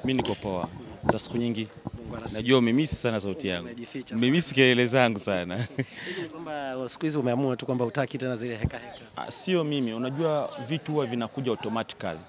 Mimi niko poa. Za siku nyingi. Najua umemisi sana sauti yangu. Umemisi kelele zangu sana. Hivi kwamba siku hizi umeamua tu kwamba hutaki tena zile heka heka. Sio mimi, unajua vitu huwa vinakuja automatically.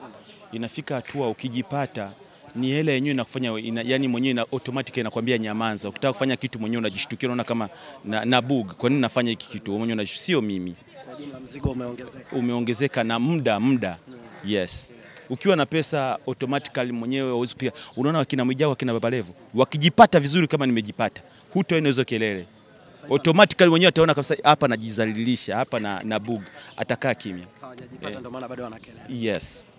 Inafika hatua ukijipata ni hela yenyewe inakufanya yani mwenyewe na automatically inakwambia nyamanza. Ukitaka kufanya kitu mwenyewe unajishtukia unaona kama na bug. Kwa nini nafanya hiki kitu? Mwenyewe sio mimi. Kwa jumla mzigo umeongezeka. Umeongezeka na muda. Yes. Ukiwa na pesa automatically mwenyewe huwezi pia. Unaona wakina Mwijao wakina Babalevo wakijipata vizuri kama nimejipata, hutoenda hizo kelele. Automatically mwenyewe ataona kabisa hapa najizalilisha, hapa na bug, atakaa kimya. Hawajajipata ndio maana bado wana kelele. Yes.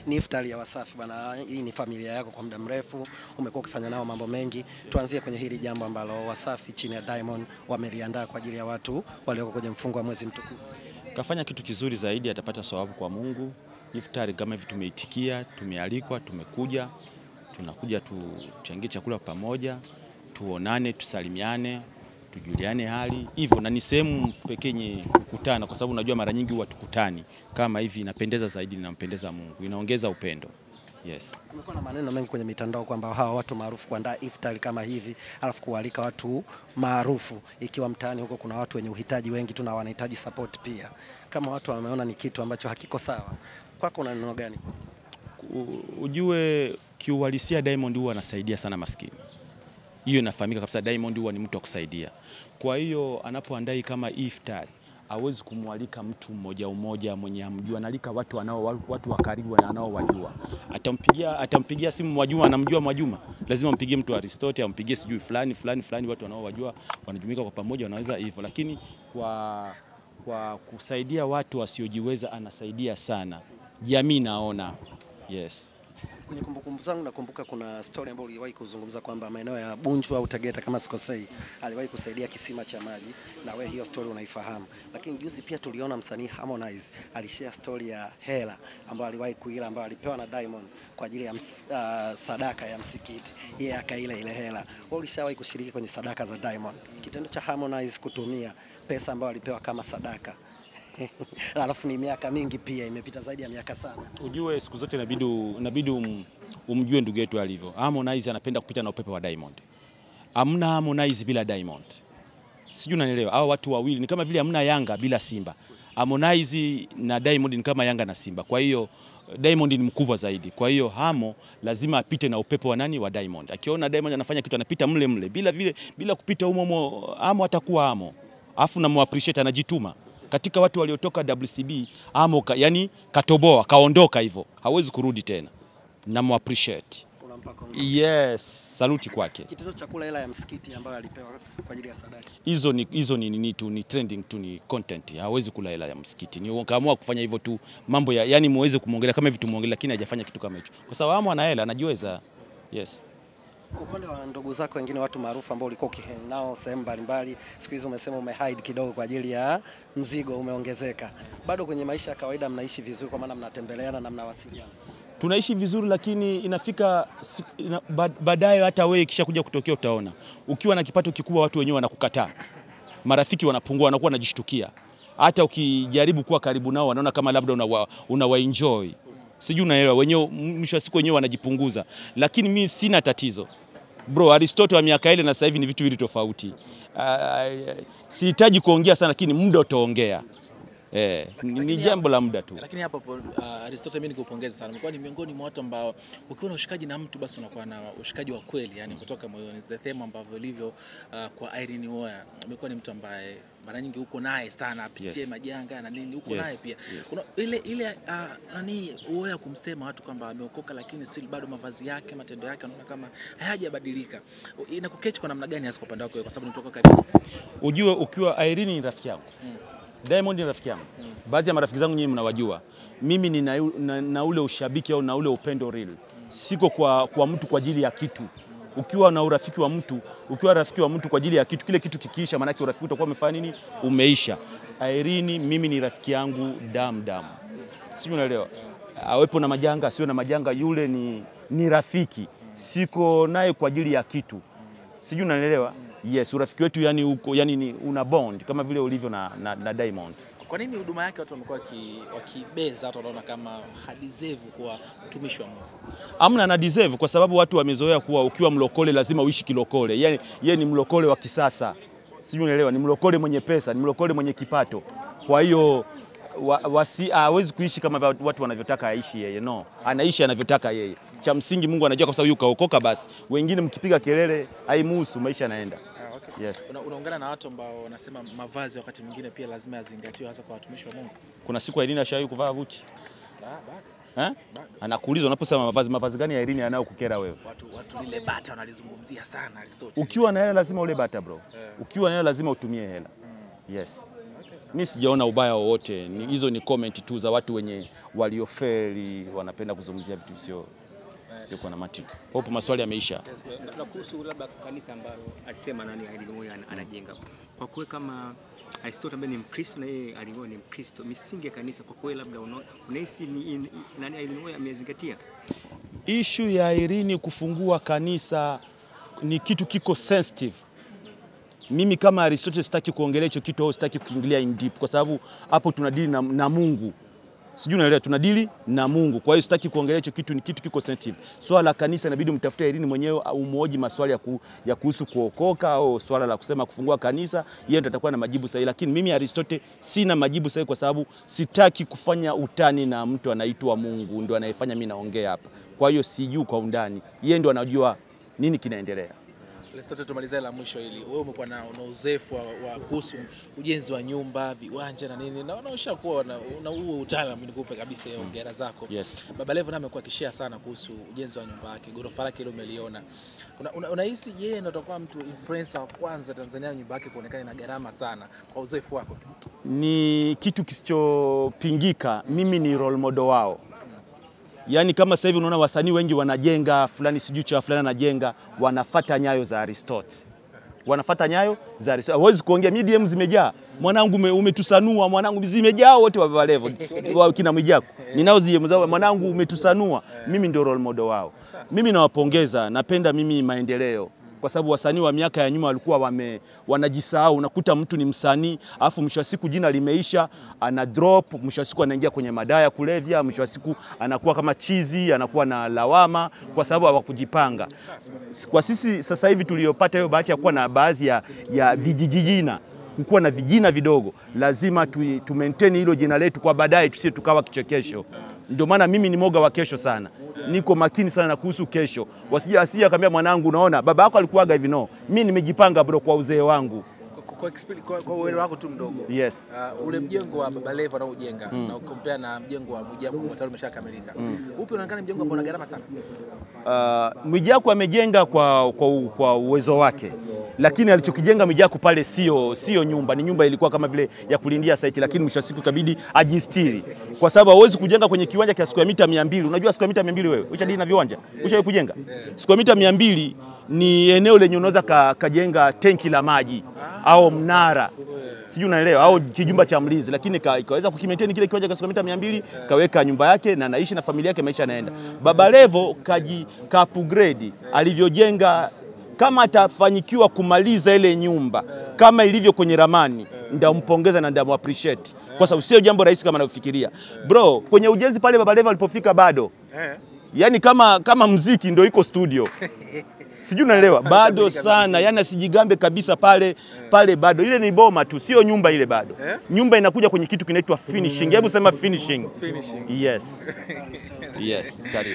Ni iftari ya Wasafi bwana, hii ni familia yako kwa muda mrefu, umekuwa ukifanya nao mambo mengi. Tuanzie kwenye hili jambo ambalo Wasafi chini ya Diamond wameliandaa kwa ajili ya watu walioko kwenye mfungo wa mwezi mtukufu. Kafanya kitu kizuri zaidi, atapata thawabu kwa Mungu. Iftari kama hivi tumeitikia, tumealikwa, tumekuja, tunakuja tuchangie chakula pamoja, tuonane, tusalimiane, tujuliane hali. Hivyo na ni sehemu pekee yenye kukutana kwa sababu unajua mara nyingi huwa tukutani. Kama hivi inapendeza zaidi, inampendeza Mungu, inaongeza upendo. Yes. Kumekuwa na maneno mengi kwenye mitandao kwamba hawa watu maarufu kuandaa iftari kama hivi, alafu kualika watu maarufu, ikiwa mtaani huko kuna watu wenye uhitaji wengi tu na wanahitaji support pia. Kama watu wameona ni kitu ambacho hakiko sawa, kwako una neno gani? Ujue kiuhalisia Diamond huwa anasaidia sana maskini. Hiyo inafahamika kabisa, Diamond huwa ni mtu wa kusaidia. Kwa hiyo anapoandaa kama iftari, hawezi kumwalika mtu mmoja mwenye amjua, analika watu wa karibu anaowajua. Atampigia simu Mwajuma, anamjua Mwajuma, lazima mpigie mtu Aristote, ampigie sijui fulani watu wanaowajua, wanajumuika kwa pamoja, wanaweza hivyo. Lakini kwa kusaidia watu wasiojiweza anasaidia sana. Jamii naona. Yes. Kwenye kumbukumbu zangu nakumbuka kuna story ambayo uliwahi kuzungumza kwamba maeneo ya Bunju au Tegeta kama sikosei, aliwahi kusaidia kisima cha maji, na wewe hiyo story unaifahamu. Lakini juzi pia tuliona msanii Harmonize alishare story ya hela ambayo aliwahi kuila, ambayo alipewa na Diamond kwa ajili ya sadaka ya msikiti. Yeye akaila ile hela. Wewe ulishawahi kushiriki kwenye sadaka za Diamond? Kitendo cha Harmonize kutumia pesa ambayo alipewa kama sadaka alafu ni miaka mingi pia, imepita zaidi ya miaka sana. Ujue siku zote inabidi umjue ndugu yetu alivyo. Harmonize anapenda kupita na upepo wa Diamond. Hamna Harmonize bila Diamond. Sijui unanielewa. Hao watu wawili ni kama vile hamna Yanga bila Simba. Harmonize na Diamond ni kama Yanga na Simba. Kwa hiyo Diamond ni mkubwa zaidi. Kwa hiyo Hamo lazima apite na upepo wa nani? Wa Diamond. Akiona Diamond anafanya kitu anapita mle. Bila kupita humo Hamo atakuwa Hamo. Alafu na muappreciate, anajituma. Katika watu waliotoka WCB, Hamo yani katoboa, kaondoka hivyo. Hawezi kurudi tena. Na muappreciate. Yes, saluti kwake. Kitendo cha kula hela ya msikiti ambayo alipewa kwa ajili ya sadaka. Hizo ni trending tu, ni content. Hawezi kula hela ya msikiti. Ni kaamua kufanya hivyo tu mambo ya yani muweze kumuongelea kama hivi tumuongelea, lakini hajafanya kitu kama hicho. Kwa sababu Hamo ana hela, anajiweza. Yes. Kwa upande wa ndugu zako wengine, watu maarufu ambao ulikuwa ukihang nao sehemu mbalimbali, siku hizo umesema umehide kidogo kwa ajili ya mzigo umeongezeka. Bado kwenye maisha ya kawaida mnaishi vizuri kwa maana mnatembeleana na mnawasiliana? Tunaishi vizuri, lakini inafika baadaye hata wewe kisha kuja kutokea utaona. Ukiwa na kipato kikubwa watu wenyewe wanakukataa. Marafiki wanapungua, wanakuwa wanajishtukia. Hata ukijaribu kuwa karibu nao wanaona kama labda unawaenjoy. Sijui unaelewa, wenyewe mwisho wa siku wenyewe wanajipunguza. Lakini mimi sina tatizo. Bro, Aristotle wa miaka ile na sasa hivi ni vitu viwili tofauti. Sihitaji kuongea sana, lakini muda utaongea. Ni jambo la muda tu. Lakini hapo Aristotle mimi nikupongeza sana. Umekuwa ni miongoni mwa watu ambao ukiwa na ushikaji na mtu basi unakuwa na ushikaji wa kweli, yani kutoka moyoni. The theme ambavyo ilivyo kwa Irene Uwoya. Umekuwa ni mtu ambaye mara nyingi uko naye sana, apitie majanga na nini, uko naye pia. Ile Uwoya kumsema watu kwamba ameokoka lakini still bado mavazi yake, matendo yake unaona kama hayajabadilika. Inakukechi kwa namna gani hasa kwa upande wako kwa sababu unatoka karibu? Ujue ukiwa Irene ni rafiki yangu. Diamond ni rafiki yangu. Baadhi ya marafiki zangu nyinyi mnawajua. Mimi ni na ule ushabiki au na ule upendo real. Siko kwa mtu kwa ajili ya kitu. Ukiwa na urafiki wa mtu, ukiwa rafiki wa mtu kwa ajili ya kitu, kile kitu kikiisha maana yake urafiki utakuwa umefanya nini? Umeisha. Irene mimi ni rafiki yangu damu. Sijui unaelewa. Awepo na majanga, sio na majanga, yule ni rafiki. Siko naye kwa ajili ya kitu. Sijui unaelewa. Yes, urafiki wetu yani una bond kama vile ulivyo na Diamond. Kwa nini huduma yake watu wamekuwa wakibeza, watu wanaona kama hadeserve kuwa mtumishi wa Mungu? Amna na deserve kwa sababu watu wamezoea kuwa ukiwa mlokole lazima uishi kilokole. Yaani yeye ni mlokole wa kisasa. Sijui unaelewa, ni mlokole mwenye pesa, ni mlokole mwenye kipato. Kwa hiyo hawezi kuishi kama watu wanavyotaka aishi yeye. No, anaishi anavyotaka yeye. Cha msingi Mungu anajua kwa sababu yuko kaokoka basi. Wengine mkipiga kelele haimuhusu, maisha yanaenda. Okay. Yes. Unaungana na watu ambao wanasema mavazi wakati mwingine pia lazima yazingatiwe hasa kwa watumishi wa Mungu. Kuna siku Irene ashawahi kuvaa Gucci? Bado. Anakuuliza unaposema mavazi gani ya Irene yanayokukera wewe? Watu lile bata wanalizungumzia sana Aristotle. Ukiwa na hela lazima ule bata bro. Ukiwa na hela lazima utumie hela. Yes. Mimi sijaona ubaya wowote. Hizo ni comment tu za watu wenye waliofeli, wanapenda kuzungumzia vitu sio kwa na mantiki. Hapo maswali yameisha. Na kuhusu labda kanisa ambalo alisema nani Irene anajenga. Kwa kweli kama Aristotle ambaye ni Mkristo na yeye Irene ni Mkristo, misingi ya kanisa kwa kweli labda unahisi nani Irene amezingatia? Issue ya Irene kufungua kanisa ni kitu kiko sensitive. Mimi kama Aristotle sitaki kuongelea hicho kitu au sitaki kuingilia in deep kwa sababu hapo tunadili na Mungu. Sijui unaelewa, tunadili na Mungu. Kwa hiyo sitaki kuongelea hicho kitu, ni kitu kiko sensitive. Swala la kanisa inabidi mtafute Irene mwenyewe umuoji maswali ya kuhusu kuokoka au swala la kusema kufungua kanisa, yeye ndiye atakuwa na majibu sahihi. Lakini mimi Aristotle sina majibu sahihi kwa sababu sitaki kufanya utani na mtu anaitwa Mungu, ndio anayefanya mimi naongea hapa. Kwa hiyo sijui kwa undani. Yeye ndio anajua nini kinaendelea. Aristotle, tumalizie la mwisho hili. Wewe umekuwa na uzoefu wa kuhusu ujenzi wa nyumba, viwanja na nini. Na unaoshakuwa na huo utaalamu nikupe kabisa ya hongera zako. Yes. Baba Levo naye amekuwa akishare sana kuhusu ujenzi wa nyumba yake. Ghorofa lake ile umeliona. Unahisi yeye ndio atakuwa mtu influencer wa kwanza Tanzania nyumba yake kuonekana ina gharama sana kwa uzoefu wako? Ni kitu kisichopingika. Mimi ni role model wao. Yaani kama sasa hivi unaona wasanii wengi wanajenga fulani sijui cha fulani anajenga, wanafuata nyayo za Aristotle. Wanafuata nyayo za Aristotle. Hawezi kuongea medium zimejaa. Mwanangu umetusanua, mwanangu zimejaa wote wa Baba Levo. Kina Mwijaku. Ninao DM zao, mwanangu umetusanua. Mimi ndio role model wao. Mimi nawapongeza, napenda mimi maendeleo. Kwa sababu wasanii wa miaka ya nyuma walikuwa wanajisahau. Unakuta mtu ni msanii alafu mwisho wa siku jina limeisha, ana drop, mwisho wa siku anaingia kwenye madawa ya kulevya, mwisho wa siku anakuwa kama chizi, anakuwa na lawama kwa sababu hawakujipanga. Kwa sisi sasa hivi tuliopata hiyo bahati ya kuwa na baadhi ya vijijina, kukuwa na vijina vidogo, lazima tu maintain hilo jina letu kwa baadaye tusie tukawa kichekesho. Ndio maana mimi ni moga wa kesho sana. Niko makini sana na kuhusu kesho. Wasije akamwambia mwanangu unaona baba yako alikuwaga hivi, no. Mimi nimejipanga bro kwa uzee wangu. Kwa uwezo wako tu mdogo. Yes. Ule mjengo wa Baba Levo anaojenga na ukompea na mjengo wa Mwijaku ambao tayari umeshakamilika. Upi unaonekana mjengo ambao una gharama sana? Mwijaku amejenga kwa uwezo wake. Lakini alichokijenga Mwijaku pale sio nyumba, ni nyumba ilikuwa kama vile ya kulindia site, lakini mwisho wa siku ikabidi ajistiri. Kwa sababu hauwezi kujenga kwenye kiwanja cha square mita 200. Unajua square mita 200 wewe? Ushadili na viwanja? Ushawahi kujenga? Square mita 200 ni eneo lenye unaweza kajenga tenki la maji au mnara. Sijui unaelewa, au kijumba cha mlinzi, lakini ikaweza kukimaintain kile kiwanja kwa square mita 200, kaweka nyumba yake na anaishi na familia yake, maisha yanaenda. Baba Levo ka upgrade alivyojenga. Kama atafanyikiwa kumaliza ile nyumba kama ilivyo kwenye ramani, ndampongeza na ndamu appreciate kwa sababu sio jambo rahisi kama anavyofikiria. Bro, kwenye ujenzi pale Baba Levo alipofika bado. Yaani kama muziki ndio iko studio. Sijui unaelewa, bado sana. Yaani asijigambe kabisa pale bado. Ile ni boma tu, sio nyumba ile bado. Nyumba inakuja kwenye kitu kinaitwa finishing. Hebu sema finishing. Yes. Yes, karibu.